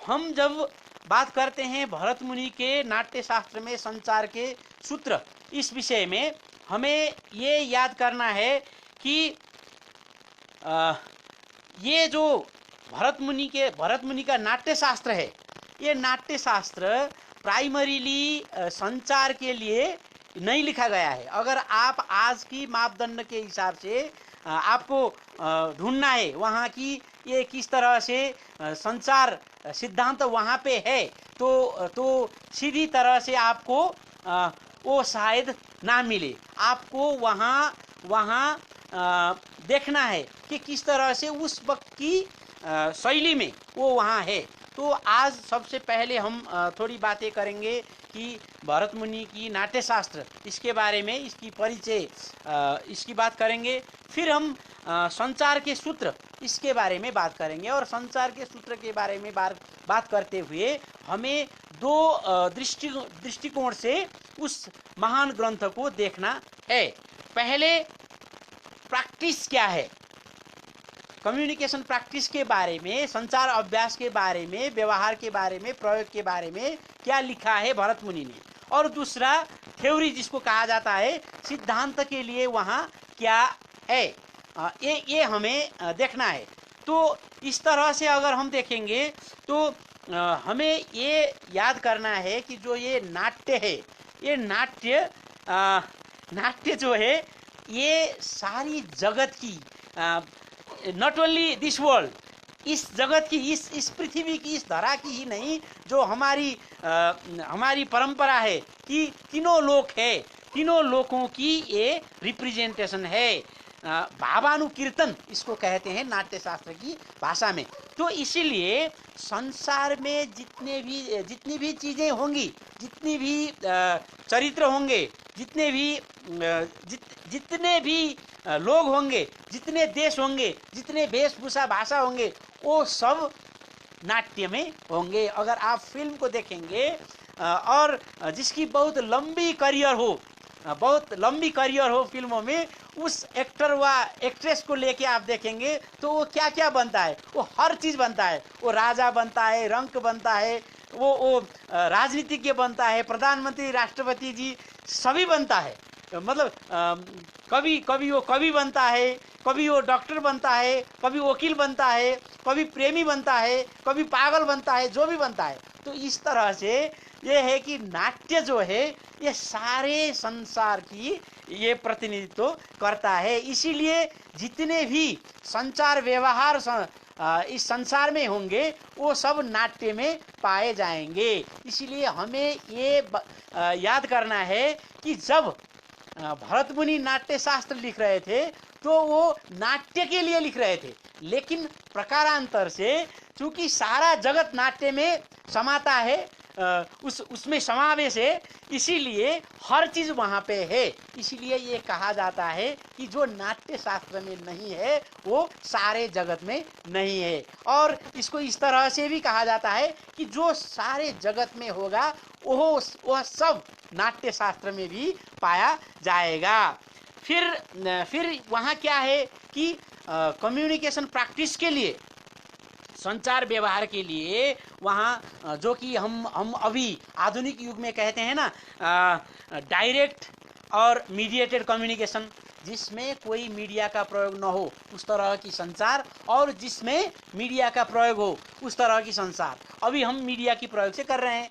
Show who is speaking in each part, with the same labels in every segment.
Speaker 1: हम जब बात करते हैं भरत मुनि के नाट्य शास्त्र में संचार के सूत्र, इस विषय में हमें ये याद करना है कि ये जो भरत मुनि का नाट्य शास्त्र है, ये नाट्य शास्त्र प्राइमरीली संचार के लिए नहीं लिखा गया है। अगर आप आज की मापदंड के हिसाब से आपको ढूंढना है वहाँ की ये किस तरह से संचार सिद्धांत वहाँ पे है, तो सीधी तरह से आपको वो शायद ना मिले। आपको वहाँ देखना है कि किस तरह से उस वक्त की शैली में वो वहाँ है। तो आज सबसे पहले हम थोड़ी बातें करेंगे कि भरत मुनि की नाट्य शास्त्र, इसके बारे में, इसकी परिचय, इसकी बात करेंगे। फिर हम संचार के सूत्र, इसके बारे में बात करेंगे। और संचार के सूत्र के बारे में बात करते हुए हमें दो दृष्टिकोण से उस महान ग्रंथ को देखना है। पहले प्रैक्टिस क्या है, कम्युनिकेशन प्रैक्टिस के बारे में, संचार अभ्यास के बारे में, व्यवहार के बारे में, प्रयोग के बारे में क्या लिखा है भरत मुनि ने। और दूसरा थ्योरी, जिसको कहा जाता है सिद्धांत के लिए वहाँ क्या है, ये हमें देखना है। तो इस तरह से अगर हम देखेंगे तो हमें ये याद करना है कि जो ये नाट्य है, ये नाट्य जो है ये सारी जगत की, नॉट ओनली दिस वर्ल्ड, इस जगत की, इस पृथ्वी की, इस धरा की ही नहीं, जो हमारी परंपरा है कि तीनों लोक है, तीनों लोकों की ये रिप्रेजेंटेशन है। भावानुकीर्तन इसको कहते हैं नाट्य शास्त्र की भाषा में। तो इसीलिए संसार में जितनी भी चीज़ें होंगी, जितनी भी चरित्र होंगे, जितने भी लोग होंगे, जितने देश होंगे, जितने वेशभूषा भाषा होंगे, वो सब नाट्य में होंगे। अगर आप फिल्म को देखेंगे और जिसकी बहुत लंबी करियर हो फिल्मों में, उस एक्टर व एक्ट्रेस को लेके आप देखेंगे तो वो क्या क्या बनता है, वो हर चीज़ बनता है। वो राजा बनता है, रंक बनता है, वो राजनीतिज्ञ बनता है, प्रधानमंत्री, राष्ट्रपति जी सभी बनता है। मतलब कभी वो कवि बनता है, कभी वो डॉक्टर बनता है, कभी वकील बनता है, कभी प्रेमी बनता है, कभी पागल बनता है, जो भी बनता है। तो इस तरह से ये है कि नाट्य जो है ये सारे संसार की ये प्रतिनिधित्व करता है। इसीलिए जितने भी संचार व्यवहार इस संसार में होंगे वो सब नाट्य में पाए जाएंगे। इसीलिए हमें ये याद करना है कि जब भरत मुनि नाट्य शास्त्र लिख रहे थे तो वो नाट्य के लिए लिख रहे थे, लेकिन प्रकारांतर से चूंकि सारा जगत नाट्य में समाता है, उसमें समावेश है, इसीलिए हर चीज वहाँ पे है। इसीलिए ये कहा जाता है कि जो नाट्य शास्त्र में नहीं है वो सारे जगत में नहीं है। और इसको इस तरह से भी कहा जाता है कि जो सारे जगत में होगा वह सब नाट्य शास्त्र में भी पाया जाएगा। फिर वहाँ क्या है कि कम्युनिकेशन प्रैक्टिस के लिए, संचार व्यवहार के लिए वहाँ जो कि हम अभी आधुनिक युग में कहते हैं ना, डायरेक्ट और मीडिएटेड कम्युनिकेशन, जिसमें कोई मीडिया का प्रयोग न हो उस तरह की संचार, और जिसमें मीडिया का प्रयोग हो उस तरह की संचार। अभी हम मीडिया की प्रयोग से कर रहे हैं,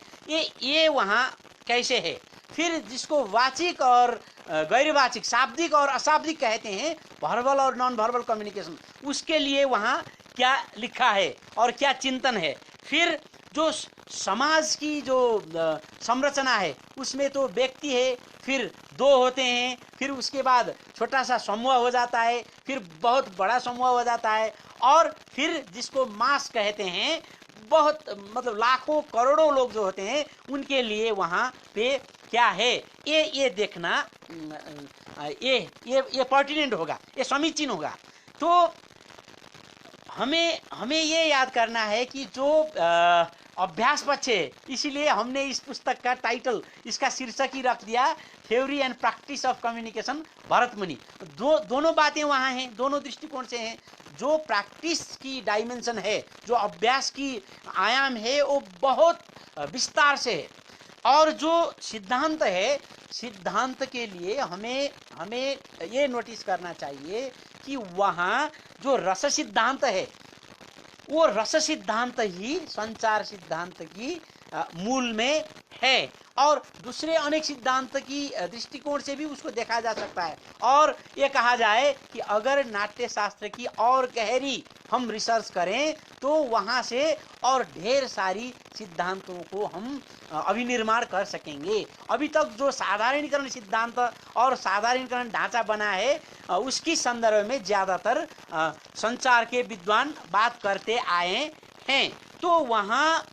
Speaker 1: ये वहाँ कैसे है। फिर जिसको वाचिक और गैर वाचिक, शाब्दिक और अशाब्दिक कहते हैं, वर्बल और नॉन वर्बल कम्युनिकेशन, उसके लिए वहाँ क्या लिखा है और क्या चिंतन है। फिर जो समाज की जो संरचना है उसमें तो व्यक्ति है, फिर दो होते हैं, फिर उसके बाद छोटा सा समूह हो जाता है, फिर बहुत बड़ा समूह हो जाता है, और फिर जिसको मास कहते हैं, बहुत मतलब लाखों करोड़ों लोग जो होते हैं, उनके लिए वहाँ पे क्या है ये देखना ये पर्टिनेंट होगा, ये समीचीन होगा। तो हमें ये याद करना है कि जो अभ्यास पक्ष है। इसीलिए हमने इस पुस्तक का टाइटल, इसका शीर्षक ही रख दिया theory and practice of communication Bharat मुनि। दोनों बातें वहाँ हैं, दोनों दृष्टिकोण से हैं। जो प्रैक्टिस की डायमेंशन है, जो अभ्यास की आयाम है, वो बहुत विस्तार से है। और जो सिद्धांत है, सिद्धांत के लिए हमें ये नोटिस करना चाहिए कि वहाँ जो रस सिद्धांत है, वो रस सिद्धांत ही संचार सिद्धांत की मूल में है। और दूसरे अनेक सिद्धांत की दृष्टिकोण से भी उसको देखा जा सकता है। और ये कहा जाए कि अगर नाट्य शास्त्र की और गहरी हम रिसर्च करें तो वहाँ से और ढेर सारी सिद्धांतों को हम अभिनिर्माण कर सकेंगे। अभी तक जो साधारणीकरण सिद्धांत और साधारणीकरण ढांचा बना है, उसकी संदर्भ में ज़्यादातर संचार के विद्वान बात करते आए हैं। तो वहाँ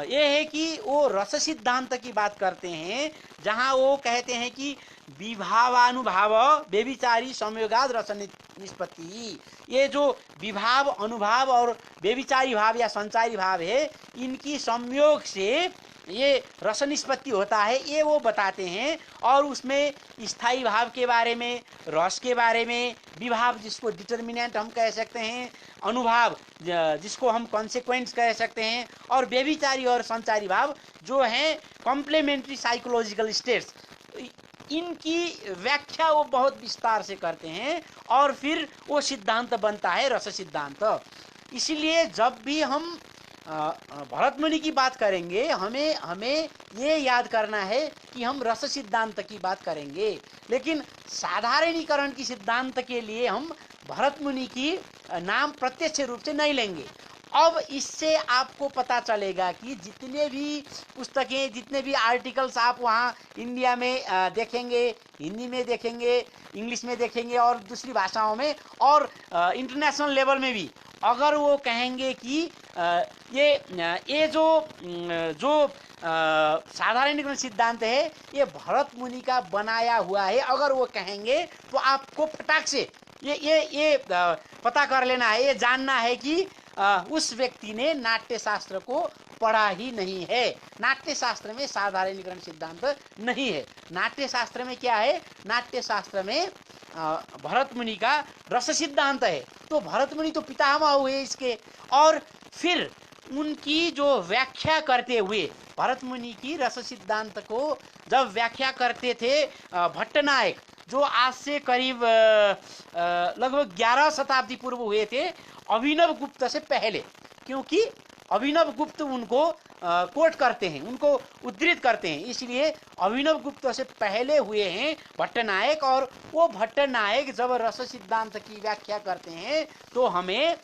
Speaker 1: ये है कि वो रस सिद्धांत की बात करते हैं, जहाँ वो कहते हैं कि विभावानुभाव व्यभिचारी संयोगाद रस निष्पत्ति। ये जो विभाव, अनुभाव और व्यभिचारी भाव या संचारी भाव है, इनकी संयोग से ये रस निष्पत्ति होता है, ये वो बताते हैं। और उसमें स्थायी भाव के बारे में, रस के बारे में, विभाव जिसको डिटर्मिनेंट हम कह सकते हैं, अनुभाव जिसको हम कॉन्सिक्वेंस कह सकते हैं, और व्यभिचारी और संचारी भाव जो हैं कॉम्प्लीमेंट्री साइकोलॉजिकल स्टेट्स, इनकी व्याख्या वो बहुत विस्तार से करते हैं। और फिर वो सिद्धांत बनता है रस सिद्धांत। इसीलिए जब भी हम भरत मुनि की बात करेंगे, हमें ये याद करना है कि हम रस सिद्धांत की बात करेंगे, लेकिन साधारणीकरण की सिद्धांत के लिए हम भरत मुनि की नाम प्रत्यक्ष रूप से नहीं लेंगे। अब इससे आपको पता चलेगा कि जितने भी पुस्तकें, जितने भी आर्टिकल्स आप वहाँ इंडिया में देखेंगे, हिंदी में देखेंगे, इंग्लिश में देखेंगे और दूसरी भाषाओं में, और इंटरनेशनल लेवल में भी, अगर वो कहेंगे कि ये जो साधारणीकरण सिद्धांत है ये भरत मुनि का बनाया हुआ है, अगर वो कहेंगे तो आपको फटाक से ये पता कर लेना है, ये जानना है कि उस व्यक्ति ने नाट्य शास्त्र को पढ़ा ही नहीं है। नाट्य शास्त्र में साधारणीकरण सिद्धांत नहीं है। नाट्य शास्त्र में क्या है? नाट्य शास्त्र में भरत मुनि का रस सिद्धांत है। तो भरत मुनि तो पितामह हुए इसके। और फिर उनकी जो व्याख्या करते हुए, भरत मुनि की रस सिद्धांत को जब व्याख्या करते थे भट्टनायक, जो आज से करीब लगभग 11 शताब्दी पूर्व हुए थे, अभिनव गुप्त से पहले, क्योंकि अभिनव गुप्त उनको कोट करते हैं, उनको उद्धृत करते हैं, इसलिए अभिनव गुप्त से पहले हुए हैं भट्टनायक। और वो भट्टनायक जब रस सिद्धांत की व्याख्या करते हैं तो हमें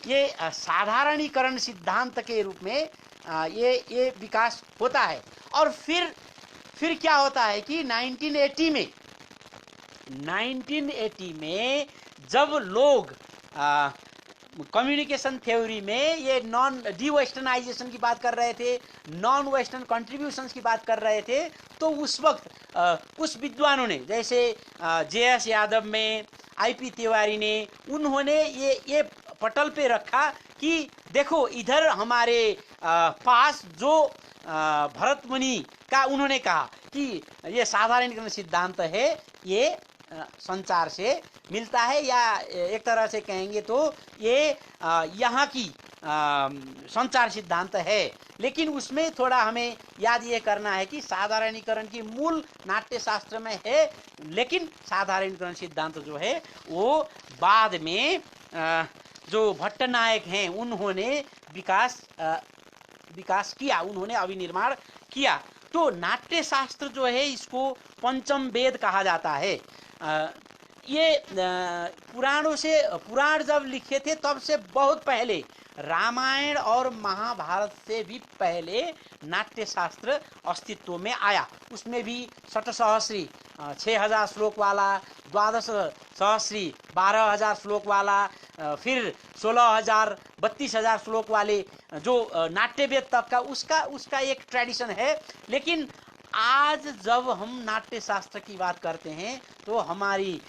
Speaker 1: ये साधारणीकरण सिद्धांत के रूप में ये विकास होता है। और फिर क्या होता है कि 1980 में जब लोग कम्युनिकेशन थ्योरी में ये नॉन डी वेस्टर्नाइजेशन की बात कर रहे थे, नॉन वेस्टर्न कंट्रीब्यूशंस की बात कर रहे थे, तो उस वक्त कुछ विद्वानों ने, जैसे जे.एस. यादव में, आई.पी. तिवारी ने, उन्होंने ये पटल पे रखा कि देखो इधर हमारे पास जो भरत मुनि का, उन्होंने कहा कि ये साधारणीकरण सिद्धांत है, ये संचार से मिलता है, या एक तरह से कहेंगे तो ये यहाँ की संचार सिद्धांत है। लेकिन उसमें थोड़ा हमें याद ये करना है कि साधारणीकरण की मूल नाट्य शास्त्र में है, लेकिन साधारणीकरण सिद्धांत जो है वो बाद में जो भट्टनायक हैं उन्होंने विकास किया, उन्होंने अभिनिर्माण किया। तो नाट्य शास्त्र जो है इसको पंचम वेद कहा जाता है। ये पुराण जब लिखे थे तब से बहुत पहले, रामायण और महाभारत से भी पहले नाट्य शास्त्र अस्तित्व में आया। उसमें भी षट्सहस्री 6000 श्लोक वाला, द्वादश सहस्री 12000 श्लोक वाला, फिर 16000 32,000 श्लोक वाले जो नाट्यवेद तक का उसका एक ट्रेडिशन है। लेकिन आज जब हम नाट्य शास्त्र की बात करते हैं तो हमारी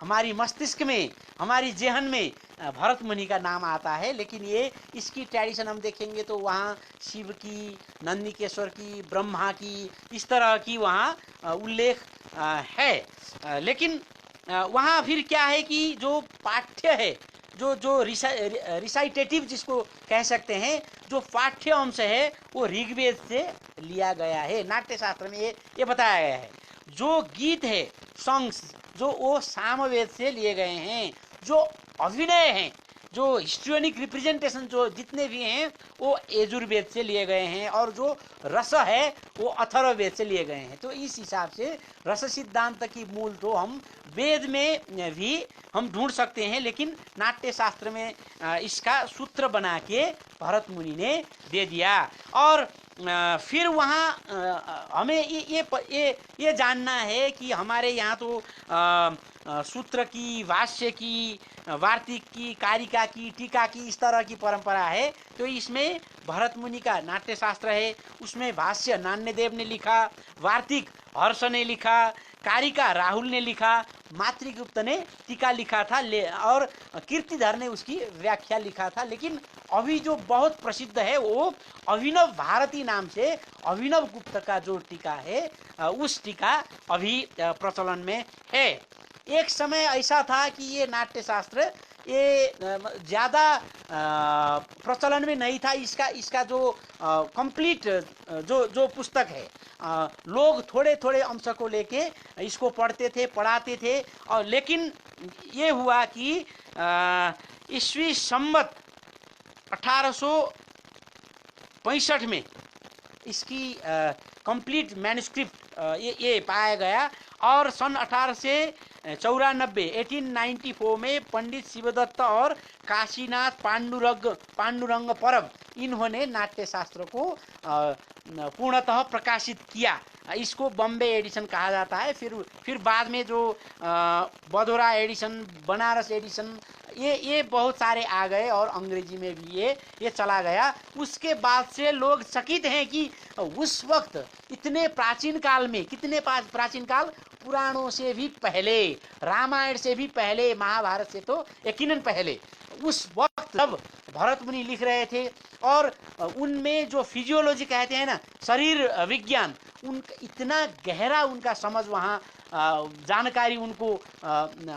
Speaker 1: हमारी मस्तिष्क में, हमारी जेहन में भरत मुनि का नाम आता है। लेकिन ये इसकी ट्रेडिशन हम देखेंगे तो वहाँ शिव की, नंदिकेश्वर की, ब्रह्मा की, इस तरह की वहाँ उल्लेख है। लेकिन वहाँ फिर क्या है कि जो पाठ्य है, जो रिसाइटेटिव जिसको कह सकते हैं, जो पाठ्य अंश है वो ऋग्वेद से लिया गया है। नाट्य शास्त्र में ये बताया गया है। जो गीत है, सॉन्ग्स, जो वो सामवेद से लिए गए हैं। जो अभिनय हैं, जो हिस्ट्रियोनिक रिप्रेजेंटेशन जो जितने भी हैं वो यजुर्वेद से लिए गए हैं। और जो रस है वो अथर्ववेद से लिए गए हैं। तो इस हिसाब से रस सिद्धांत की मूल तो हम वेद में भी हम ढूंढ सकते हैं, लेकिन नाट्य शास्त्र में इसका सूत्र बना के भरत मुनि ने दे दिया। और फिर वहाँ हमें ये जानना है कि हमारे यहाँ तो सूत्र की, भाष्य की, वार्तिक की, कारिका की, टीका की, इस तरह की परंपरा है। तो इसमें भरत मुनि का नाट्य शास्त्र है, उसमें भाष्य नान्यदेव ने लिखा, वार्तिक हर्ष ने लिखा, कारिका राहुल ने लिखा, मातृगुप्त ने टीका लिखा था, और कीर्तिधर ने उसकी व्याख्या लिखा था। लेकिन अभी जो बहुत प्रसिद्ध है वो अभिनव भारती नाम से अभिनव गुप्त का जो टीका है, उस टीका अभी प्रचलन में है। एक समय ऐसा था कि ये नाट्य शास्त्र ये ज़्यादा प्रचलन में नहीं था। इसका जो कंप्लीट जो पुस्तक है, लोग थोड़े थोड़े अंश को लेके इसको पढ़ते थे, पढ़ाते थे। और लेकिन ये हुआ कि ईस्वी संवत 1865 में इसकी कंप्लीट मैन्युस्क्रिप्ट ये पाया गया। और सन 1894 में पंडित शिवदत्त और काशीनाथ पांडुरंग परब, इन्होंने नाट्य शास्त्र को पूर्णतः प्रकाशित किया। इसको बॉम्बे एडिशन कहा जाता है। फिर बाद में जो बड़ौदा एडिशन, बनारस एडिशन, ये बहुत सारे आ गए और अंग्रेजी में भी ये चला गया। उसके बाद से लोग चकित हैं कि उस वक्त इतने प्राचीन काल में, कितने प्राचीन काल, पुराणों से भी पहले, रामायण से भी पहले, महाभारत से तो यकीनन पहले, उस वक्त जब भरत मुनि लिख रहे थे और उनमें जो फिजियोलॉजी कहते हैं ना, शरीर विज्ञान, उनका इतना गहरा उनका समझ वहाँ जानकारी उनको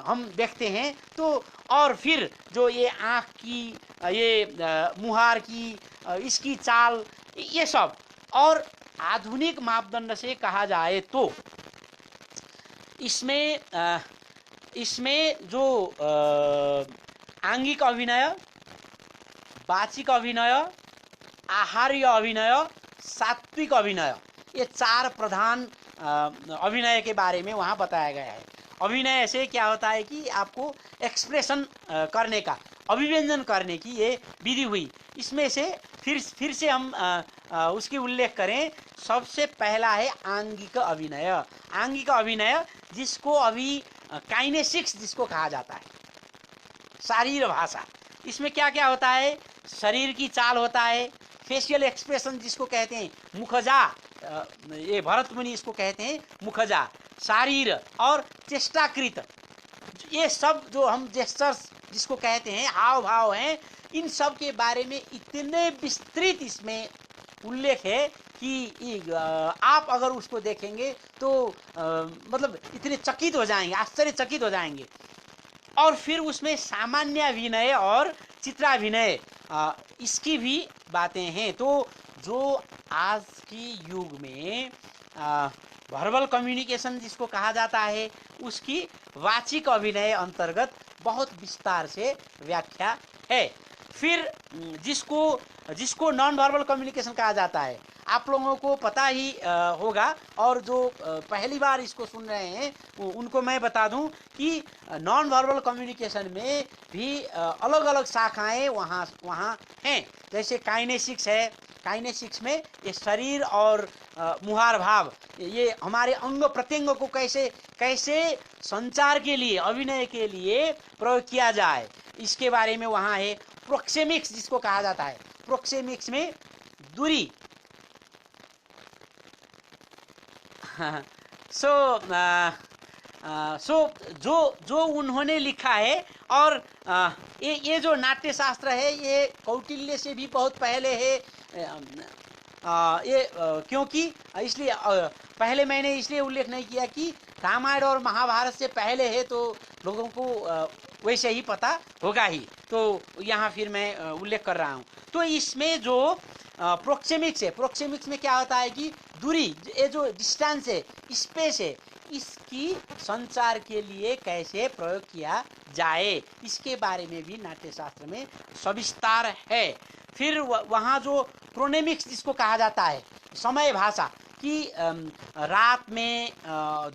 Speaker 1: हम देखते हैं। तो और फिर जो ये आँख की, ये मुहार की, इसकी चाल, ये सब, और आधुनिक मापदंड से कहा जाए तो इसमें जो आंगिक अभिनय, वाचिक अभिनय, आहार्य अभिनय, सात्विक अभिनय, ये चार प्रधान अभिनय के बारे में वहाँ बताया गया है। अभिनय से क्या होता है कि आपको एक्सप्रेशन करने का, अभिव्यंजन करने की ये विधि हुई। इसमें से फिर से हम उसकी उल्लेख करें, सबसे पहला है आंगिक अभिनय। आंगिक अभिनय जिसको अभी काइनेसिक्स जिसको कहा जाता है, शारीर भाषा। इसमें क्या क्या होता है, शरीर की चाल होता है, फेशियल एक्सप्रेशन जिसको कहते हैं, मुखजा, ये भरत मुनि इसको कहते हैं मुखजा, शारीर और चेष्टाकृत, ये सब जो हम जेस्चर्स जिसको कहते हैं, हाव भाव हैं, इन सब के बारे में इतने विस्तृत इसमें उल्लेख है कि आप अगर उसको देखेंगे तो मतलब इतने चकित हो जाएंगे, आश्चर्यचकित हो जाएंगे। और फिर उसमें सामान्य अभिनय और चित्राभिनय, इसकी भी बातें हैं। तो जो आज की युग में वर्बल कम्युनिकेशन जिसको कहा जाता है, उसकी वाचिक अभिनय अंतर्गत बहुत विस्तार से व्याख्या है। फिर जिसको नॉन वर्बल कम्युनिकेशन कहा जाता है, आप लोगों को पता ही होगा, और जो पहली बार इसको सुन रहे हैं उनको मैं बता दूं कि नॉन वर्बल कम्युनिकेशन में भी अलग अलग शाखाएं वहाँ हैं। जैसे काइनेसिक्स है, काइनेसिक्स में ये शरीर और मुहार भाव, ये हमारे अंग प्रत्यंग को कैसे संचार के लिए, अभिनय के लिए प्रयोग किया जाए, इसके बारे में वहाँ है। प्रोक्सेमिक्स जिसको कहा जाता है, प्रोक्सेमिक्स में दूरी, सो जो जो उन्होंने लिखा है, और ये जो नाट्य शास्त्र है ये कौटिल्य से भी बहुत पहले है। क्योंकि इसलिए पहले मैंने इसलिए उल्लेख नहीं किया कि रामायण और महाभारत से पहले है तो लोगों को वैसे ही पता होगा ही, तो यहाँ फिर मैं उल्लेख कर रहा हूँ। तो इसमें जो प्रोक्सेमिक्स है, प्रोक्सेमिक्स में क्या होता है कि दूरी, ये जो डिस्टेंस है, स्पेस है, इसकी संचार के लिए कैसे प्रयोग किया जाए, इसके बारे में भी नाट्यशास्त्र में सविस्तार है। फिर वहाँ जो प्रोनेमिक्स जिसको कहा जाता है, समय भाषा कि रात में,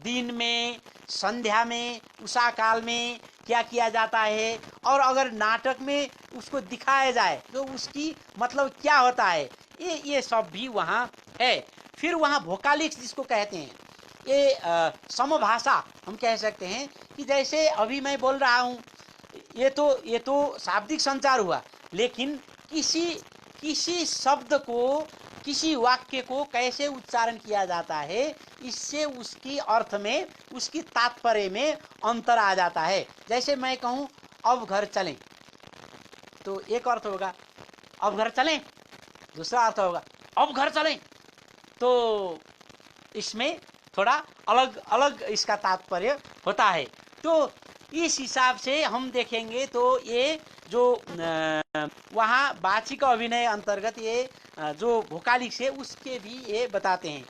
Speaker 1: दिन में, संध्या में, उषा काल में क्या किया जाता है, और अगर नाटक में उसको दिखाया जाए तो उसकी मतलब क्या होता है, ये सब भी वहाँ है। फिर वहाँ वोकालिक्स जिसको कहते हैं, ये समभाषा हम कह सकते हैं कि जैसे अभी मैं बोल रहा हूँ, ये तो शाब्दिक संचार हुआ, लेकिन किसी शब्द को, किसी वाक्य को कैसे उच्चारण किया जाता है, इससे उसकी अर्थ में, उसकी तात्पर्य में अंतर आ जाता है। जैसे मैं कहूँ अब घर चलें, तो एक अर्थ होगा अब घर चलें, दूसरा अर्थ होगा अब घर चलें, तो इसमें थोड़ा अलग अलग इसका तात्पर्य होता है। तो इस हिसाब से हम देखेंगे तो ये जो वहाँ वाचिक अभिनय अंतर्गत ये जो वोकालिक्स है उसके भी ये बताते हैं।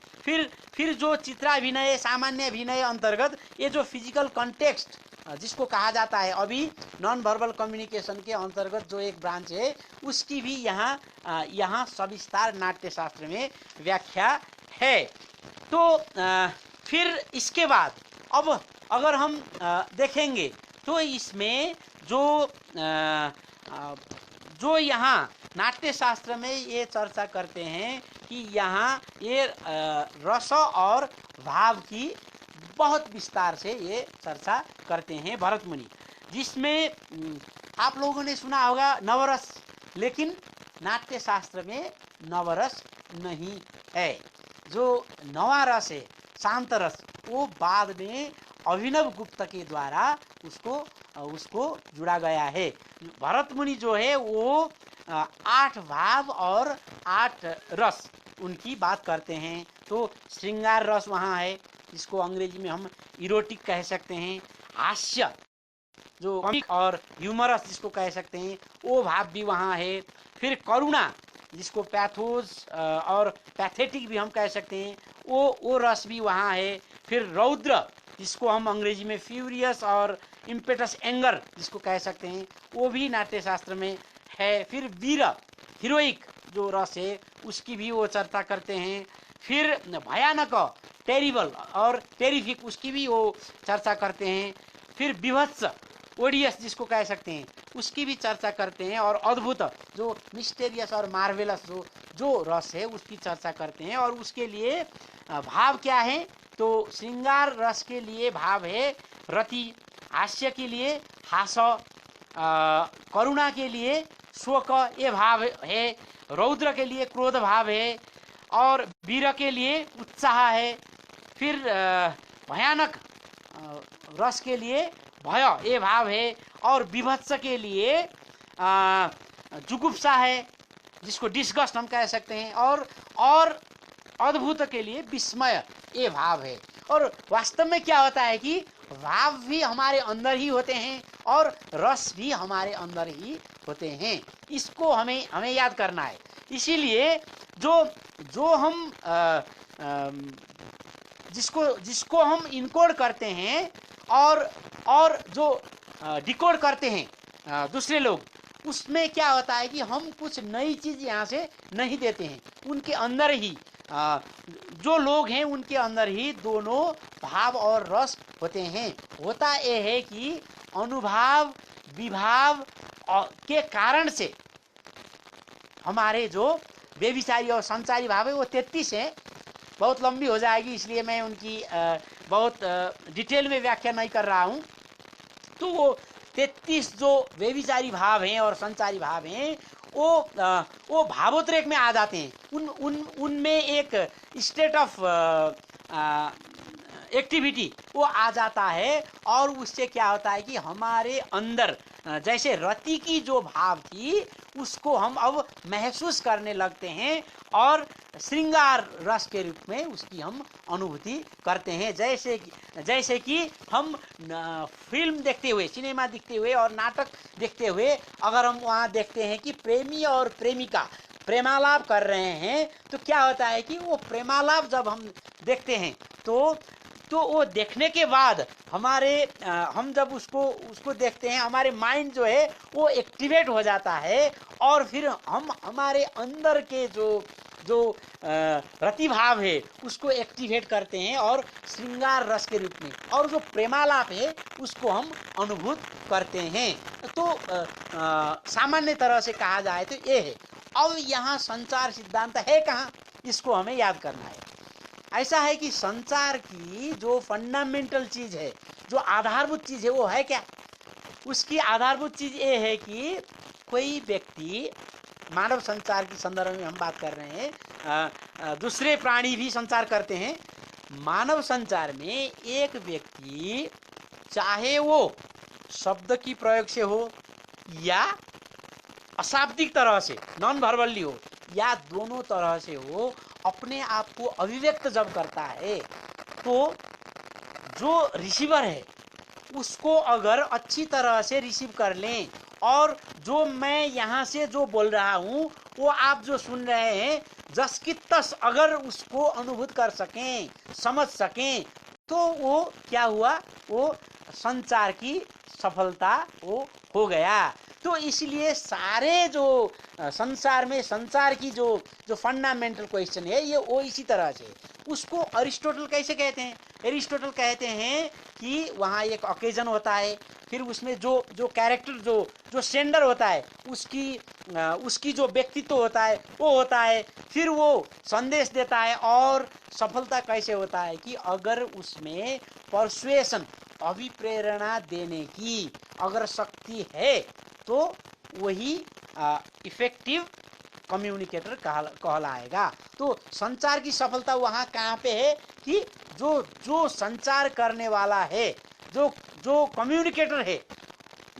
Speaker 1: फिर जो चित्राभिनय, सामान्य अभिनय अंतर्गत ये जो फिजिकल कॉन्टेक्स्ट जिसको कहा जाता है, अभी नॉन वर्बल कम्युनिकेशन के अंतर्गत जो एक ब्रांच है, उसकी भी यहाँ सविस्तार नाट्यशास्त्र में व्याख्या है। तो फिर इसके बाद अब अगर हम देखेंगे तो इसमें जो यहाँ नाट्यशास्त्र में ये चर्चा करते हैं कि यहाँ ये रस और भाव की बहुत विस्तार से ये चर्चा करते हैं भरत मुनि, जिसमें आप लोगों ने सुना होगा नवरस, लेकिन नाट्यशास्त्र में नवरस नहीं है। जो नवा रस है, शांत रस, वो बाद में अभिनव गुप्त के द्वारा उसको जुड़ा गया है। भरत मुनि जो है वो 8 भाव और 8 रस उनकी बात करते हैं। तो श्रृंगार रस वहाँ है, जिसको अंग्रेजी में हम इरोटिक कह सकते हैं। हास्य जो कॉमिक और ह्यूमरस जिसको कह सकते हैं, वो भाव भी वहाँ है। फिर करुणा जिसको पैथोस और पैथेटिक भी हम कह सकते हैं, वो रस भी वहाँ है। फिर रौद्र जिसको हम अंग्रेजी में फ्यूरियस और इम्पेटस एंगर जिसको कह सकते हैं, वो भी नाट्यशास्त्र में है। फिर वीर, हीरोइक जो रस है, उसकी भी वो चर्चा करते हैं। फिर भयानक, टेरिबल और टेरिफिक, उसकी भी वो चर्चा करते हैं। फिर विभत्स, ओडियस जिसको कह सकते हैं, उसकी भी चर्चा करते हैं। और अद्भुत जो मिस्टेरियस और मार्वेलस जो रस है, उसकी चर्चा करते हैं। और उसके लिए भाव क्या है, तो श्रृंगार रस के लिए भाव है रति, हास्य के लिए हास, करुणा के लिए शोक ये भाव है, रौद्र के लिए क्रोध भाव है, और वीर के लिए उत्साह है। फिर भयानक रस के लिए भय ये भाव है, और विभत्स के लिए जुगुप्सा है, जिसको डिस्गस्ट हम कह सकते हैं। और अद्भुत के लिए विस्मय ये भाव है। और वास्तव में क्या होता है कि भाव भी हमारे अंदर ही होते हैं और रस भी हमारे अंदर ही होते हैं। इसको हमें याद करना है। इसीलिए जो हम जिसको हम इनकोड करते हैं और जो डिकोड करते हैं दूसरे लोग, उसमें क्या होता है कि हम कुछ नई चीज यहाँ से नहीं देते हैं। उनके अंदर ही जो लोग हैं उनके अंदर ही दोनों भाव और रस होते हैं। होता यह है कि अनुभाव विभाव के कारण से हमारे जो व्यभिचारी और संचारी भाव है वो 33 है। बहुत लंबी हो जाएगी, इसलिए मैं उनकी बहुत डिटेल में व्याख्या नहीं कर रहा हूँ। तो वो 33 जो व्यभिचारी भाव हैं और संचारी भाव हैं, वो भावोद्रेक में आ जाते हैं। उनमें एक स्टेट ऑफ एक्टिविटी वो आ जाता है, और उससे क्या होता है कि हमारे अंदर जैसे रति की जो भाव थी उसको हम अब महसूस करने लगते हैं, और श्रृंगार रस के रूप में उसकी हम अनुभूति करते हैं। जैसे कि हम फिल्म देखते हुए, सिनेमा देखते हुए और नाटक देखते हुए अगर हम वहाँ देखते हैं कि प्रेमी और प्रेमिका प्रेमालाप कर रहे हैं, तो क्या होता है कि वो प्रेमालाप जब हम देखते हैं तो वो देखने के बाद हम जब उसको देखते हैं, हमारे माइंड जो है वो एक्टिवेट हो जाता है, और फिर हम हमारे अंदर के जो रतिभाव है उसको एक्टिवेट करते हैं, और श्रृंगार रस के रूप में, और जो प्रेमालाप है उसको हम अनुभूत करते हैं। तो सामान्य तरह से कहा जाए तो ये है। अब यहाँ संचार सिद्धांत है कहाँ, इसको हमें याद करना है। ऐसा है कि संचार की जो फंडामेंटल चीज है, जो आधारभूत चीज है, वो है क्या? उसकी आधारभूत चीज ये है कि कोई व्यक्ति, मानव संचार के संदर्भ में हम बात कर रहे हैं, दूसरे प्राणी भी संचार करते हैं। मानव संचार में एक व्यक्ति, चाहे वो शब्द की प्रयोग से हो या अशाब्दिक तरह से नॉन वर्बली हो, या दोनों तरह से हो, अपने आप को अभिव्यक्त जब करता है, तो जो रिसीवर है उसको अगर अच्छी तरह से रिसीव कर लें, और जो मैं यहाँ से जो बोल रहा हूँ वो आप जो सुन रहे हैं जस की तस अगर उसको अनुभूत कर सकें, समझ सकें, तो वो क्या हुआ, वो संचार की सफलता वो हो गया। तो इसलिए सारे जो संसार में संचार की जो फंडामेंटल क्वेश्चन है, ये वो इसी तरह से। उसको अरिस्टोटल कैसे कहते हैं? एरिस्टोटल कहते हैं कि वहाँ एक ओकेजन होता है, फिर उसमें जो कैरेक्टर जो सेंडर होता है उसकी जो व्यक्तित्व होता है वो होता है, फिर वो संदेश देता है। और सफलता कैसे होता है कि अगर उसमें परसुएशन, अभिप्रेरणा देने की अगर शक्ति है, तो वही इफेक्टिव कम्युनिकेटर कहलाएगा। तो संचार की सफलता वहाँ कहाँ पे है कि जो संचार करने वाला है, जो कम्युनिकेटर है,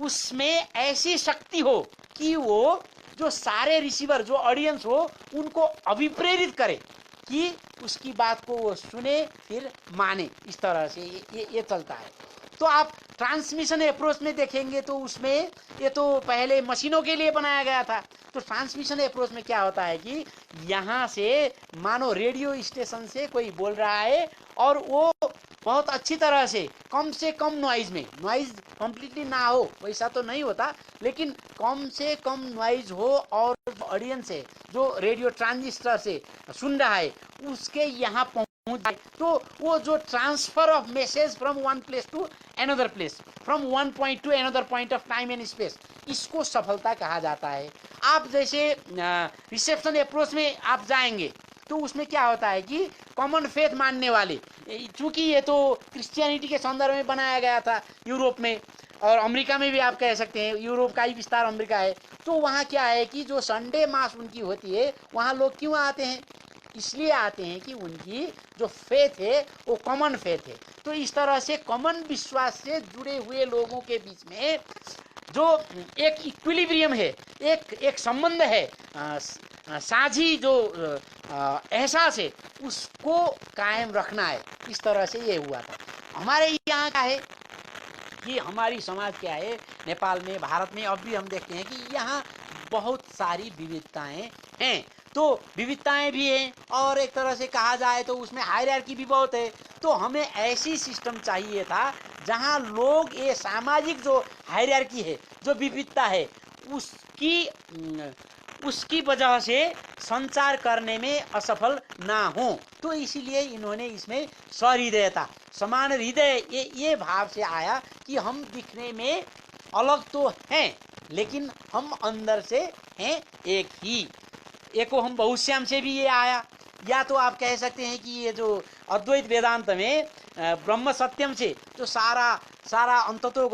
Speaker 1: उसमें ऐसी शक्ति हो कि वो जो सारे रिसीवर, जो ऑडियंस हो, उनको अभिप्रेरित करे कि उसकी बात को वो सुने फिर माने। इस तरह से ये चलता है। तो आप ट्रांसमिशन अप्रोच में देखेंगे तो उसमें ये तो पहले मशीनों के लिए बनाया गया था। तो ट्रांसमिशन अप्रोच में क्या होता है कि यहाँ से मानो रेडियो स्टेशन से कोई बोल रहा है, और वो बहुत अच्छी तरह से कम नॉइज में, नॉइज कंप्लीटली ना हो वैसा तो नहीं होता, लेकिन कम से कम नॉइज हो, और ऑडियंस है जो रेडियो ट्रांजिस्टर से सुन रहा है उसके यहाँ पहुँच जाए, तो वो जो transfer of message from one place to another place, from one point to another point of time and space, इसको सफलता कहा जाता है। आप जैसे रिसेप्शन अप्रोच में आप जाएंगे तो उसमें क्या होता है कि कॉमन फेथ मानने वाले, चूंकि ये तो क्रिश्चियनिटी के संदर्भ में बनाया गया था यूरोप में, और अमेरिका में भी आप कह सकते हैं, यूरोप का ही विस्तार अमेरिका है। तो वहाँ क्या है कि जो संडे मास उनकी होती है, वहाँ लोग क्यों आते हैं? इसलिए आते हैं कि उनकी जो फेथ है वो कॉमन फेथ है। तो इस तरह से कॉमन विश्वास से जुड़े हुए लोगों के बीच में जो एक इक्विलिब्रियम है, एक संबंध है, साझी जो एहसास है, उसको कायम रखना है। इस तरह से ये हुआ था। हमारे यहाँ क्या है कि हमारी समाज क्या है, नेपाल में, भारत में अब भी हम देखते हैं कि यहाँ बहुत सारी विविधताएं हैं। तो विविधताएं भी हैं, और एक तरह से कहा जाए तो उसमें हायरार्की भी बहुत है। तो हमें ऐसी सिस्टम चाहिए था जहां लोग ये सामाजिक जो हायरार्की है, जो विविधता है, उसकी वजह से संचार करने में असफल ना हो। तो इसीलिए इन्होंने इसमें सहृदयता, समान हृदय, ये भाव से आया कि हम दिखने में अलग तो हैं, लेकिन हम अंदर से हैं एक ही। एक हम बहुश्याम से भी ये आया, या तो आप कह सकते हैं कि ये जो अद्वैत वेदांत में ब्रह्म सत्यम से जो सारा अंततो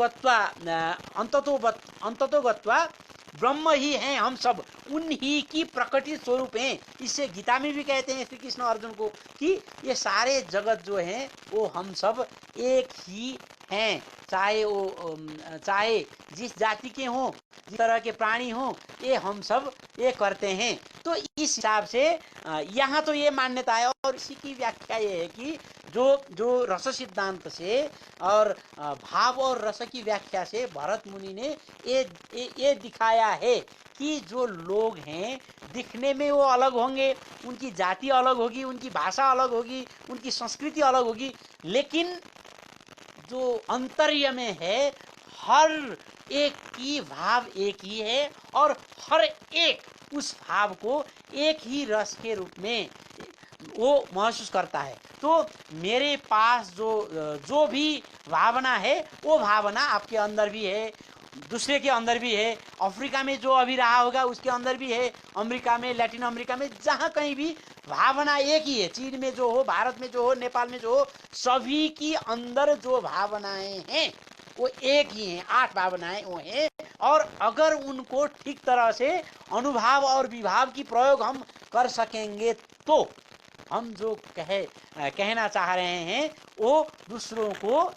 Speaker 1: गत्वा ब्रह्म ही हैं हम सब, उन्हीं की प्रकटित स्वरूप हैं। इससे गीता में भी कहते हैं श्री कृष्ण अर्जुन को कि ये सारे जगत जो हैं वो हम सब एक ही हैं, चाहे जिस जाति के हों, जिस तरह के प्राणी हों, ये हम सब ये करते हैं। तो इस हिसाब से यहाँ तो ये मान्यता है। और इसी की व्याख्या ये है कि जो रस सिद्धांत से और भाव और रस की व्याख्या से भरत मुनि ने ये दिखाया है कि जो लोग हैं दिखने में वो अलग होंगे, उनकी जाति अलग होगी, उनकी भाषा अलग होगी, उनकी संस्कृति अलग होगी, लेकिन जो अंतर्य में है हर एक की भाव एक ही है और हर एक उस भाव को एक ही रस के रूप में वो महसूस करता है। तो मेरे पास जो भी भावना है वो भावना आपके अंदर भी है, दूसरे के अंदर भी है, अफ्रीका में जो अभी रहा होगा उसके अंदर भी है, अमेरिका में, लैटिन अमेरिका में, जहाँ कहीं भी भावना एक ही है। चीन में जो हो, भारत में जो हो, नेपाल में जो हो, सभी की अंदर जो भावनाएं हैं वो एक ही हैं। 8 भावनाएं वो हैं। और अगर उनको ठीक तरह से अनुभाव और विभाव की प्रयोग हम कर सकेंगे तो हम जो कहना चाह रहे हैं वो दूसरों को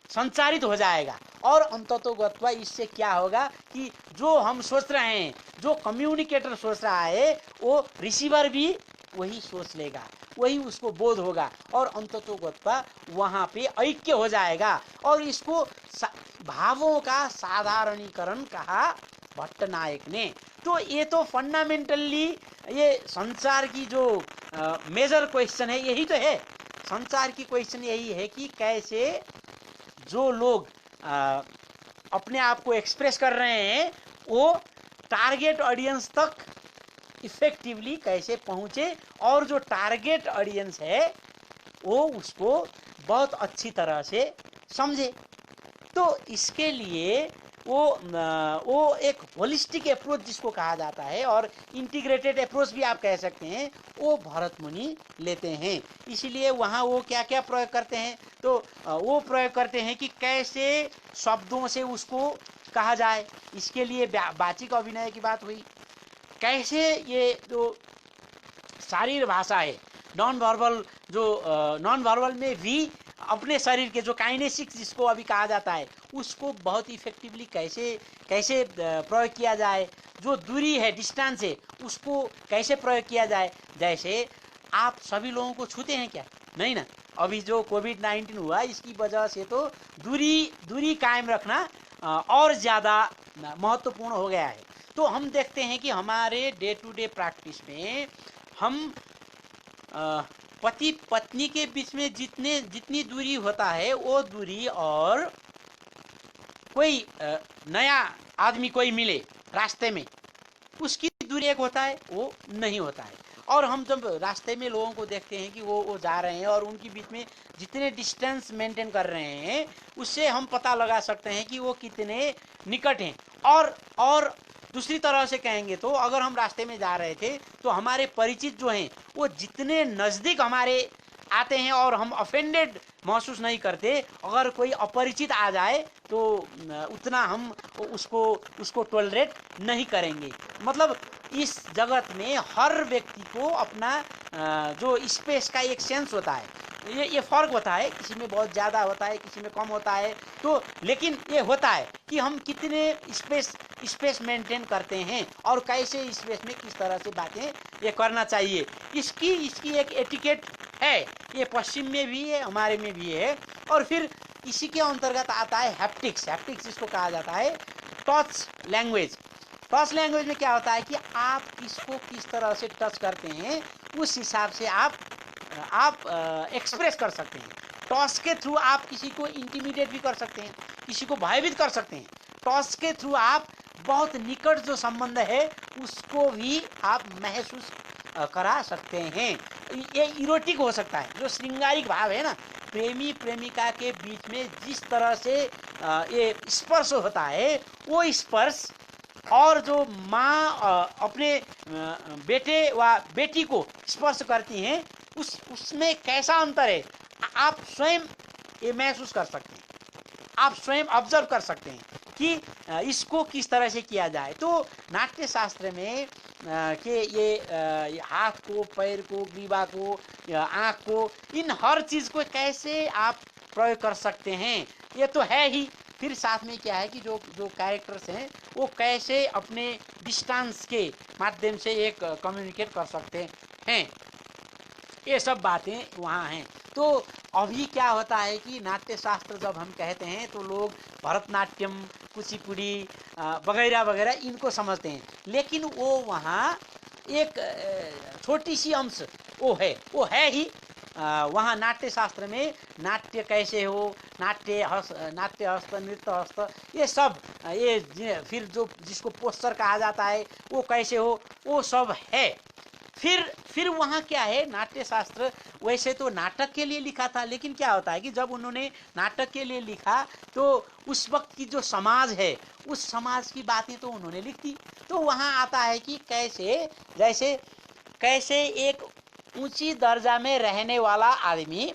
Speaker 1: संचारित हो जाएगा। और अंततोगत्वा इससे क्या होगा कि जो हम सोच रहे हैं, जो कम्युनिकेटर सोच रहा है, वो रिसीवर भी वही सोच लेगा, वही उसको बोध होगा और अंततोगत्वा वहाँ पे ऐक्य हो जाएगा। और इसको भावों का साधारणीकरण कहा भट्टनायक ने। तो ये तो फंडामेंटली ये संसार की जो मेजर क्वेश्चन है यही तो है। संसार की क्वेश्चन यही है कि कैसे जो लोग अपने आप को एक्सप्रेस कर रहे हैं वो टारगेट ऑडियंस तक इफेक्टिवली कैसे पहुंचे और जो टारगेट ऑडियंस है वो उसको बहुत अच्छी तरह से समझे। तो इसके लिए वो एक होलिस्टिक अप्रोच जिसको कहा जाता है और इंटीग्रेटेड अप्रोच भी आप कह सकते हैं, वो भरत मुनि लेते हैं। इसीलिए वहाँ वो क्या क्या प्रयोग करते हैं, तो वो प्रयोग करते हैं कि कैसे शब्दों से उसको कहा जाए। इसके लिए वाचिक अभिनय की बात हुई, कैसे ये जो शारीर भाषा है, नॉन वर्बल में भी अपने शरीर के जो काइनेसिक्स जिसको अभी कहा जाता है उसको बहुत इफेक्टिवली कैसे प्रयोग किया जाए, जो दूरी है, डिस्टेंस है, उसको कैसे प्रयोग किया जाए। जैसे आप सभी लोगों को छूते हैं क्या? नहीं ना। अभी जो कोविड-19 हुआ इसकी वजह से तो दूरी कायम रखना और ज़्यादा महत्वपूर्ण हो गया है। तो हम देखते हैं कि हमारे डे टू डे प्रैक्टिस में हम पति पत्नी के बीच में जितनी दूरी होता है वो दूरी, और कोई नया आदमी कोई मिले रास्ते में उसकी दूरी एक होता है, वो नहीं होता है। और हम जब रास्ते में लोगों को देखते हैं कि वो जा रहे हैं और उनके बीच में जितने डिस्टेंस मेंटेन कर रहे हैं उससे हम पता लगा सकते हैं कि वो कितने निकट हैं। और दूसरी तरह से कहेंगे तो अगर हम रास्ते में जा रहे थे तो हमारे परिचित जो हैं वो जितने नज़दीक हमारे आते हैं और हम ऑफेंडेड महसूस नहीं करते, अगर कोई अपरिचित आ जाए तो उतना हम उसको टॉलरेट नहीं करेंगे। मतलब इस जगत में हर व्यक्ति को अपना जो स्पेस का एक सेंस होता है, ये फर्क होता है, किसी में बहुत ज़्यादा होता है, किसी में कम होता है। तो लेकिन ये होता है कि हम कितने स्पेस मेंटेन करते हैं और कैसे स्पेस में किस तरह से बातें ये करना चाहिए, इसकी एक एटिकेट है। ये पश्चिम में भी है, हमारे में भी है। और फिर इसी के अंतर्गत आता है हैप्टिक्स जिसको कहा जाता है टच लैंग्वेज। टच लैंग्वेज में क्या होता है कि आप किसको किस तरह से टच करते हैं उस हिसाब से आप एक्सप्रेस कर सकते हैं। टच के थ्रू आप किसी को इंटिमिडेट भी कर सकते हैं, किसी को भयभीत कर सकते हैं। टच के थ्रू आप बहुत निकट जो संबंध है उसको भी आप महसूस करा सकते हैं। ये इरोटिक हो सकता है, जो श्रृंगारिक भाव है ना, प्रेमी प्रेमिका के बीच में जिस तरह से ये स्पर्श होता है, वो स्पर्श और जो माँ अपने बेटे व बेटी को स्पर्श करती हैं उसमें कैसा अंतर है आप स्वयं ये महसूस कर सकते हैं, आप स्वयं ऑब्जर्व कर सकते हैं कि इसको किस तरह से किया जाए। तो नाट्य शास्त्र में कि ये हाथ को, पैर को, ग्रीवा को, आँख को, इन हर चीज़ को कैसे आप प्रयोग कर सकते हैं ये तो है ही। फिर साथ में क्या है कि जो जो कैरेक्टर्स हैं वो कैसे अपने डिस्टेंस के माध्यम से एक कम्युनिकेट कर सकते हैं, ये सब बातें वहाँ हैं। तो अभी क्या होता है कि नाट्य शास्त्र जब हम कहते हैं तो लोग भरतनाट्यम, कुचिपुड़ी वगैरह वगैरह इनको समझते हैं, लेकिन वो वहाँ एक छोटी सी अंश वो है ही। वहाँ नाट्य शास्त्र में नाट्य कैसे हो, नाट्य हस्त, नृत्य हस्त, ये सब ये फिर जो जिसको पोस्चर कहा जाता है वो कैसे हो, वो सब है। फिर वहाँ क्या है, नाट्य शास्त्र वैसे तो नाटक के लिए लिखा था, लेकिन क्या होता है कि जब उन्होंने नाटक के लिए लिखा तो उस वक्त की जो समाज है उस समाज की बातें तो उन्होंने लिख दी। तो वहाँ आता है कि कैसे एक ऊंची दर्जा में रहने वाला आदमी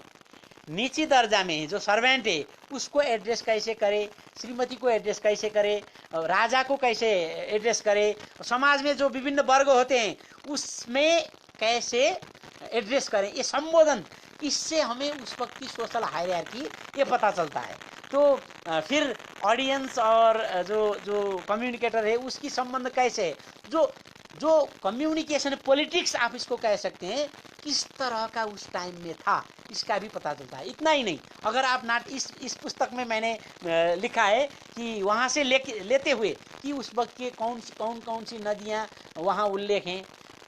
Speaker 1: नीची दर्जा में जो सर्वेंट है उसको एड्रेस कैसे करे, श्रीमती को एड्रेस कैसे करे, राजा को कैसे एड्रेस करे, समाज में जो विभिन्न वर्ग होते हैं उसमें कैसे एड्रेस करें, ये संबोधन, इससे हमें उस वक्त की सोशल हायरार्की ये पता चलता है। तो फिर ऑडियंस और जो कम्युनिकेटर है उसकी संबंध कैसे है, जो कम्युनिकेशन पॉलिटिक्स आप इसको कह सकते हैं, किस तरह का उस टाइम में था इसका भी पता चलता है। इतना ही नहीं, अगर आप इस पुस्तक में मैंने लिखा है कि वहाँ से लेते हुए कि उस वक्त के कौन सी नदियाँ वहाँ उल्लेख हैं,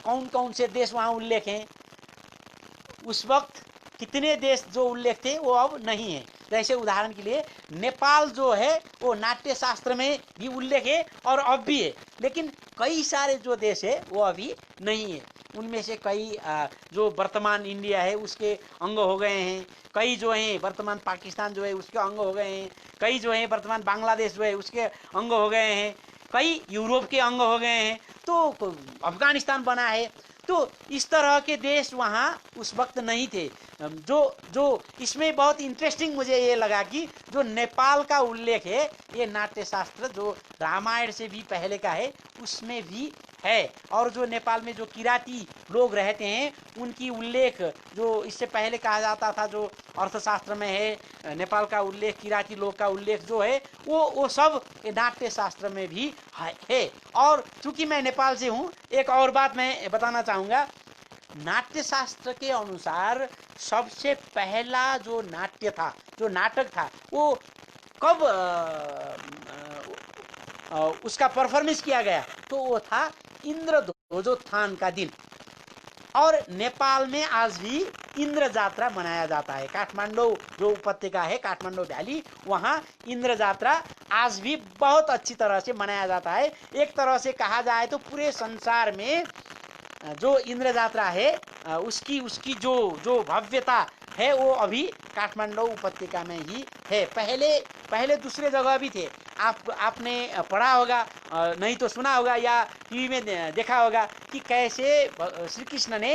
Speaker 1: कौन से देश वहाँ उल्लेख हैं, उस वक्त कितने देश जो उल्लेख थे वो अब नहीं है। जैसे उदाहरण के लिए नेपाल जो है वो नाट्य शास्त्र में भी उल्लेख है और अब भी है, लेकिन कई सारे जो देश है वो अभी नहीं है। उनमें से कई जो वर्तमान इंडिया है उसके अंग हो गए हैं, कई जो हैं वर्तमान पाकिस्तान जो है उसके अंग हो गए हैं, कई जो है वर्तमान बांग्लादेश जो है उसके अंग हो गए हैं, कई यूरोप के अंग हो गए हैं, तो अफगानिस्तान बना है। तो इस तरह के देश वहाँ उस वक्त नहीं थे। जो इसमें बहुत इंटरेस्टिंग मुझे ये लगा कि जो नेपाल का उल्लेख है ये नाट्य शास्त्र जो रामायण से भी पहले का है उसमें भी है, और जो नेपाल में जो किराती लोग रहते हैं उनकी उल्लेख जो इससे पहले कहा जाता था जो अर्थशास्त्र में है, नेपाल का उल्लेख, किराती लोग का उल्लेख जो है वो सब नाट्य शास्त्र में भी है। और चूंकि मैं नेपाल से हूँ, एक और बात मैं बताना चाहूँगा, नाट्य शास्त्र के अनुसार सबसे पहला जो नाट्य था, जो नाटक था, वो कब उसका परफॉर्मेंस किया गया, तो वो था इंद्रध्वजोत्थान का दिन। और नेपाल में आज भी इंद्र जात्रा मनाया जाता है। काठमांडू जो उपत्यका है, काठमांडू वैली, वहाँ इंद्र जात्रा आज भी बहुत अच्छी तरह से मनाया जाता है। एक तरह से कहा जाए तो पूरे संसार में जो इंद्र जात्रा है उसकी जो भव्यता है वो अभी काठमांडू उपत्यका में ही है। पहले दूसरे जगह भी थे, आपने पढ़ा होगा, नहीं तो सुना होगा या टीवी में देखा होगा कि कैसे श्री कृष्ण ने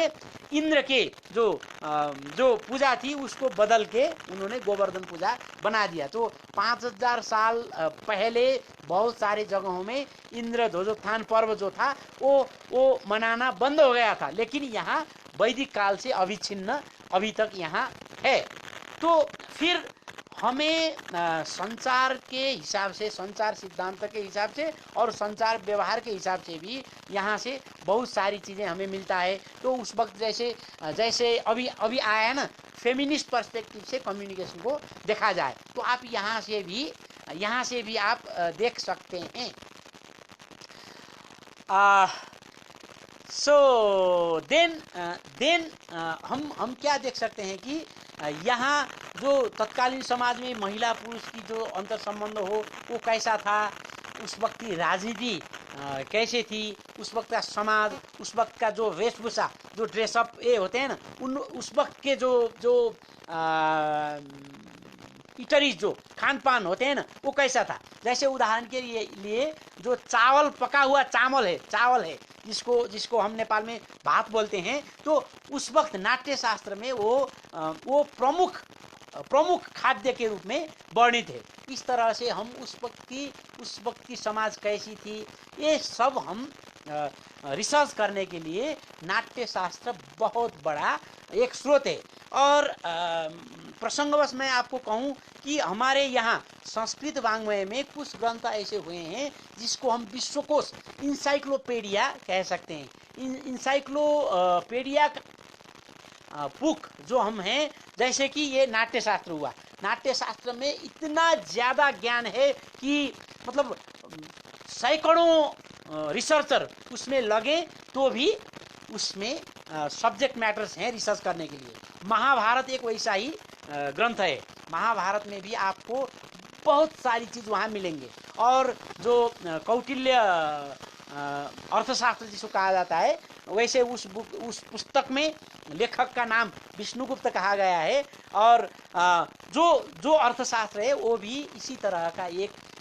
Speaker 1: इंद्र के जो पूजा थी उसको बदल के उन्होंने गोवर्धन पूजा बना दिया। तो 5000 साल पहले बहुत सारे जगहों में इंद्र ध्वजोत्थान पर्व जो था वो मनाना बंद हो गया था, लेकिन यहाँ वैदिक काल से अविच्छिन्न अभी तक यहाँ है। तो फिर हमें संचार के हिसाब से, संचार सिद्धांत के हिसाब से और संचार व्यवहार के हिसाब से भी यहाँ से बहुत सारी चीज़ें हमें मिलता है। तो उस वक्त जैसे अभी आया है ना, फेमिनिस्ट पर्सपेक्टिव से कम्युनिकेशन को देखा जाए तो आप यहाँ से भी आप देख सकते हैं। सो देन हम क्या देख सकते हैं कि यहाँ जो तत्कालीन समाज में महिला पुरुष की जो अंतर संबंध हो वो कैसा था, उस वक्त की राजनीति कैसे थी, उस वक्त का समाज, उस वक्त का जो वेशभूषा, जो ड्रेसअप ये होते हैं ना, उस वक्त के जो इटरीज जो खान पान होते हैं ना वो कैसा था। जैसे उदाहरण के लिए जो चावल, पका हुआ चावल है जिसको हम नेपाल में भात बोलते हैं, तो उस वक्त नाट्य शास्त्र में वो प्रमुख खाद्य के रूप में वर्णित है। इस तरह से हम उस वक्त की समाज कैसी थी, ये सब हम रिसर्च करने के लिए नाट्य शास्त्र बहुत बड़ा एक स्रोत है। और प्रसंगवश मैं आपको कहूँ कि हमारे यहाँ संस्कृत वाङ्मय में कुछ ग्रंथ ऐसे हुए हैं जिसको हम विश्वकोश, इंसाइक्लोपीडिया कह सकते हैं। इंसाइक्लोपीडिया बुक जो हम हैं, जैसे कि ये नाट्यशास्त्र हुआ, नाट्यशास्त्र में इतना ज़्यादा ज्ञान है कि मतलब सैकड़ों रिसर्चर उसमें लगे तो भी उसमें सब्जेक्ट मैटर्स हैं रिसर्च करने के लिए। महाभारत एक वैसा ही ग्रंथ है। महाभारत में भी आपको बहुत सारी चीज़ वहाँ मिलेंगे। और जो कौटिल्य अर्थशास्त्र जिसको कहा जाता है, वैसे उस पुस्तक में लेखक का नाम विष्णुगुप्त कहा गया है। और जो अर्थशास्त्र है वो भी इसी तरह का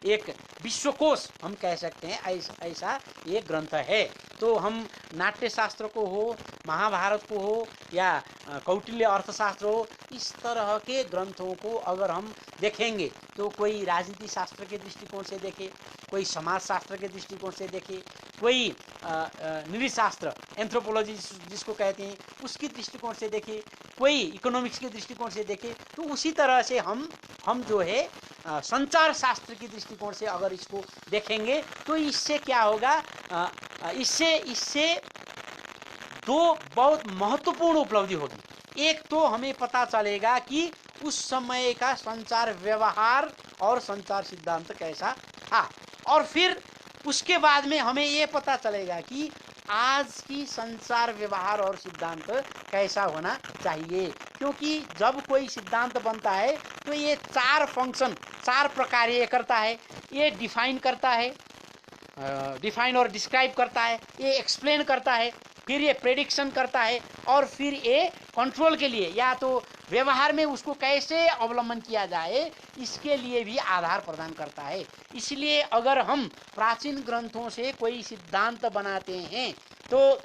Speaker 1: एक विश्वकोश हम कह सकते हैं, ऐसा एक ग्रंथ है। तो हम नाट्यशास्त्र को हो, महाभारत को हो या कौटिल्य अर्थशास्त्र हो, इस तरह के ग्रंथों को अगर हम देखेंगे तो कोई राजनीति शास्त्र के दृष्टिकोण से देखे, कोई समाज शास्त्र के दृष्टिकोण से देखे, कोई नृशास्त्र एंथ्रोपोलॉजी जिसको कहते हैं उसकी दृष्टिकोण से देखे, कोई इकोनॉमिक्स के दृष्टिकोण से देखे, तो उसी तरह से हम जो है संचार शास्त्र की दृष्टिकोण से अगर इसको देखेंगे तो इससे क्या होगा, इससे दो बहुत महत्वपूर्ण उपलब्धि होगी। एक तो हमें पता चलेगा कि उस समय का संचार व्यवहार और संचार सिद्धांत कैसा था, और फिर उसके बाद में हमें ये पता चलेगा कि आज की संचार व्यवहार और सिद्धांत कैसा होना चाहिए। क्योंकि जब कोई सिद्धांत बनता है तो ये चार फंक्शन, चार प्रकार ये करता है। ये डिफाइन करता है, डिफाइन और डिस्क्राइब करता है, ये एक्सप्लेन करता है, फिर ये प्रेडिक्शन करता है, और फिर ये कंट्रोल के लिए या तो व्यवहार में उसको कैसे अवलंबन किया जाए इसके लिए भी आधार प्रदान करता है। इसलिए अगर हम प्राचीन ग्रंथों से कोई सिद्धांत बनाते हैं तो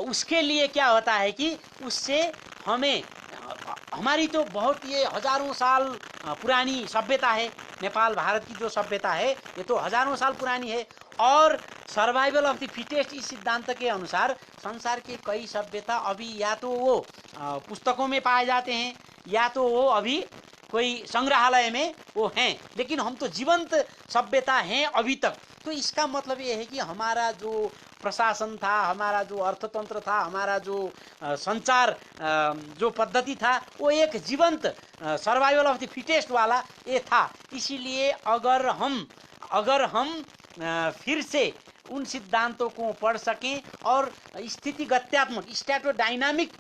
Speaker 1: उसके लिए क्या होता है कि उससे हमें, हमारी तो बहुत ये हजारों साल पुरानी सभ्यता है, नेपाल भारत की जो सभ्यता है ये तो हजारों साल पुरानी है। और सर्वाइवल ऑफ द फिटेस्ट इस सिद्धांत के अनुसार संसार के कई सभ्यता अभी या तो वो पुस्तकों में पाए जाते हैं या तो वो अभी कोई संग्रहालय में वो हैं, लेकिन हम तो जीवंत सभ्यता हैं अभी तक। तो इसका मतलब ये है कि हमारा जो प्रशासन था, हमारा जो अर्थतंत्र था, हमारा जो संचार जो पद्धति था वो एक जीवंत सर्वाइवल ऑफ द फिटेस्ट वाला ये था। इसीलिए अगर हम फिर से उन सिद्धांतों को पढ़ सकें और स्थितिगत्यात्मक स्टैटोडायनामिक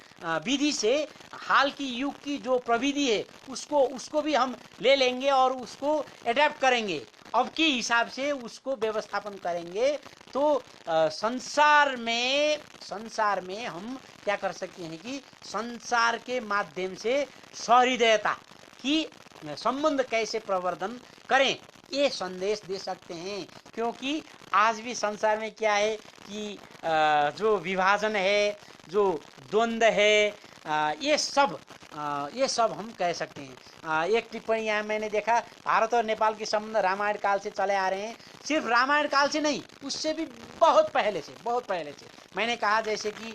Speaker 1: विधि से हाल की युग की जो प्रविधि है उसको भी हम ले लेंगे और उसको एडेप्ट करेंगे, अब के हिसाब से उसको व्यवस्थापन करेंगे, तो संसार में हम क्या कर सकते हैं कि संसार के माध्यम से सहृदयता की संबंध कैसे प्रवर्धन करें ये संदेश दे सकते हैं। क्योंकि आज भी संसार में क्या है कि जो विभाजन है, जो द्वंद्व है, ये सब हम कह सकते हैं। एक टिप्पणी यहाँ मैंने देखा, भारत और नेपाल के संबंध रामायण काल से चले आ रहे हैं। सिर्फ रामायण काल से नहीं, उससे भी बहुत पहले से मैंने कहा, जैसे कि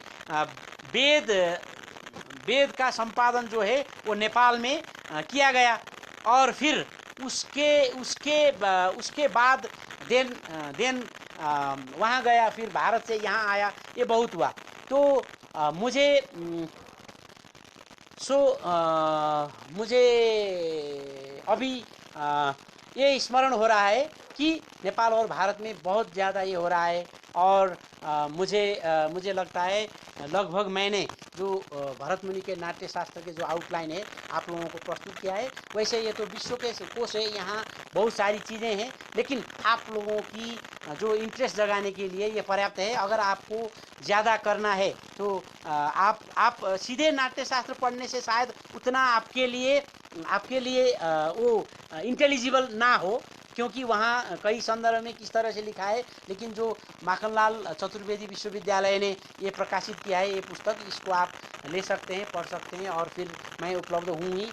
Speaker 1: वेद का संपादन जो है वो नेपाल में किया गया, और फिर उसके बाद देन वहाँ गया, फिर भारत से यहाँ आया, ये बहुत हुआ। तो मुझे अभी ये स्मरण हो रहा है कि नेपाल और भारत में बहुत ज़्यादा ये हो रहा है। और मुझे लगता है लगभग मैंने जो भरत मुनि के नाट्य शास्त्र के जो आउटलाइन है आप लोगों को प्रस्तुत किया है। वैसे ये तो विश्व के कोश है, यहाँ बहुत सारी चीज़ें हैं, लेकिन आप लोगों की जो इंटरेस्ट जगाने के लिए ये पर्याप्त है। अगर आपको ज़्यादा करना है तो आप सीधे नाट्य शास्त्र पढ़ने से शायद उतना आपके लिए वो इंटेलिजिबल ना हो, क्योंकि वहाँ कई संदर्भ में किस तरह से लिखा है। लेकिन जो माखनलाल चतुर्वेदी विश्वविद्यालय ने ये प्रकाशित किया है ये पुस्तक, इसको आप ले सकते हैं, पढ़ सकते हैं, और फिर मैं उपलब्ध हूँ ही।